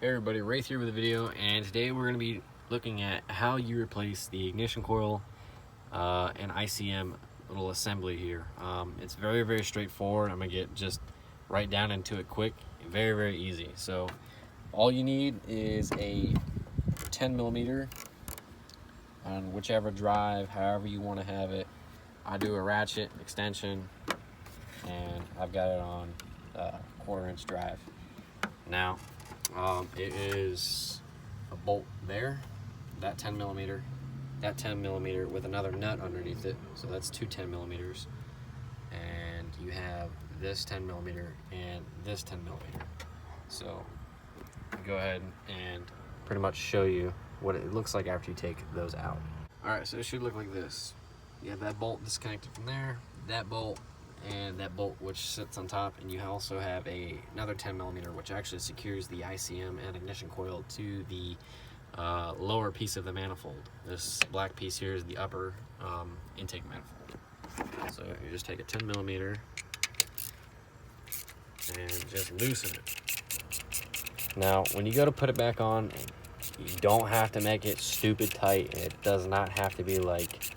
Hey everybody, Wraith here with a video, and today we're going to be looking at how you replace the ignition coil and ICM little assembly here. It's very straightforward. I'm going to get just right down into it quick. Very easy. So all you need is a 10mm on whichever drive, however you want to have it. I do a ratchet extension, and I've got it on 1/4" drive. Now it is a bolt there, that 10mm with another nut underneath it, so that's two 10mm, and you have this 10mm and this 10mm. So go ahead and pretty much show you what it looks like after you take those out. Alright, so it should look like this. You have that bolt disconnected from there, that bolt, and that bolt which sits on top, and you also have another 10mm which actually secures the ICM and ignition coil to the lower piece of the manifold. This black piece here is the upper intake manifold. So you just take a 10mm and just loosen it. Now when you go to put it back on, you don't have to make it stupid tight. It does not have to be like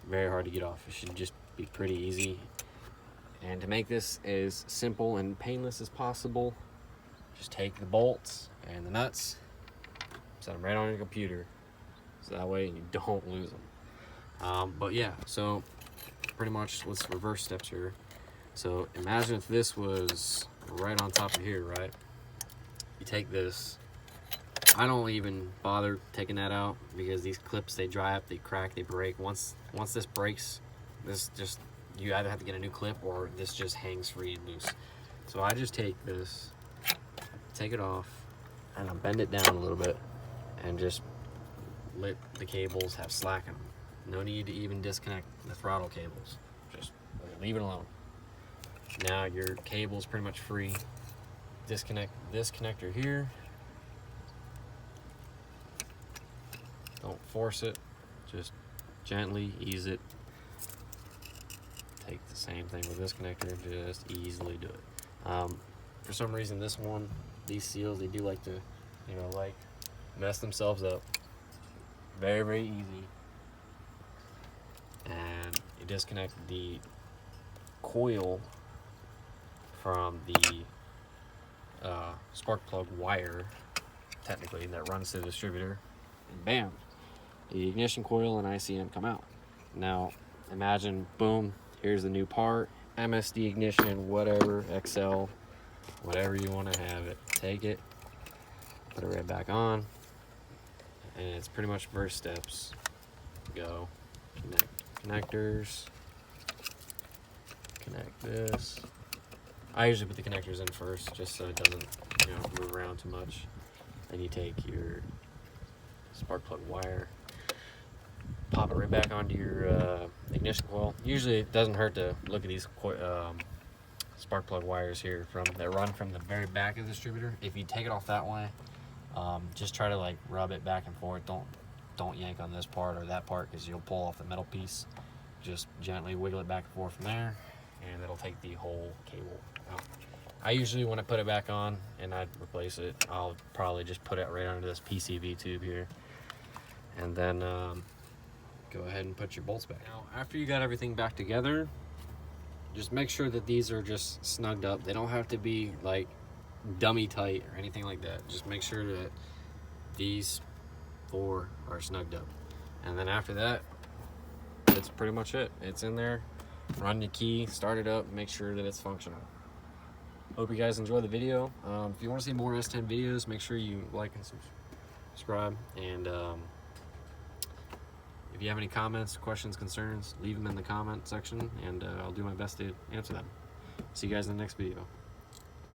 very hard to get off. It should just be pretty easy. And to make this as simple and painless as possible, just take the bolts and the nuts, set them right on your computer, so that way you don't lose them. But yeah, so pretty much let's reverse steps here. So imagine if this was right on top of here, right? You take this. I don't even bother taking that out because these clips, they dry up, they crack, they break. Once this breaks, you either have to get a new clip or this just hangs free and loose. So I just take this, take it off, and I bend it down a little bit and just let the cables have slack in them. No need to even disconnect the throttle cables. Just leave it alone. Now your cable's pretty much free. Disconnect this connector here. Don't force it, just gently ease it. Take the same thing with this connector, just easily do it. For some reason this one, these seals, they do like to, mess themselves up. Very easy. And you disconnect the coil from the spark plug wire, technically, that runs to the distributor, and bam, the ignition coil and ICM come out. Now imagine, boom, here's the new part, MSD ignition, whatever, XL, whatever you want to have it. Take it, put it right back on, and it's pretty much first steps. Go connect connectors, connect this. I usually put the connectors in first just so it doesn't move around too much. Then you take your spark plug wire, pop it right back onto your ignition coil. Usually it doesn't hurt to look at these spark plug wires here that run from the very back of the distributor. If you take it off that way, just try to rub it back and forth. Don't yank on this part or that part because you'll pull off the metal piece. Just gently wiggle it back and forth from there, and it'll take the whole cable out. I usually, when I put it back on and I replace it, I'll probably just put it right under this PCV tube here, and then go ahead and put your bolts back. Now, after you got everything back together, just make sure that these are just snugged up. They don't have to be dummy tight or anything like that. Just make sure that these 4 are snugged up. And then after that, that's pretty much it. It's in there. Run your key, start it up, make sure that it's functional. Hope you guys enjoy the video. If you want to see more S10 videos, make sure you like and subscribe. And if you have any comments, questions, concerns, leave them in the comment section, and I'll do my best to answer them. See you guys in the next video.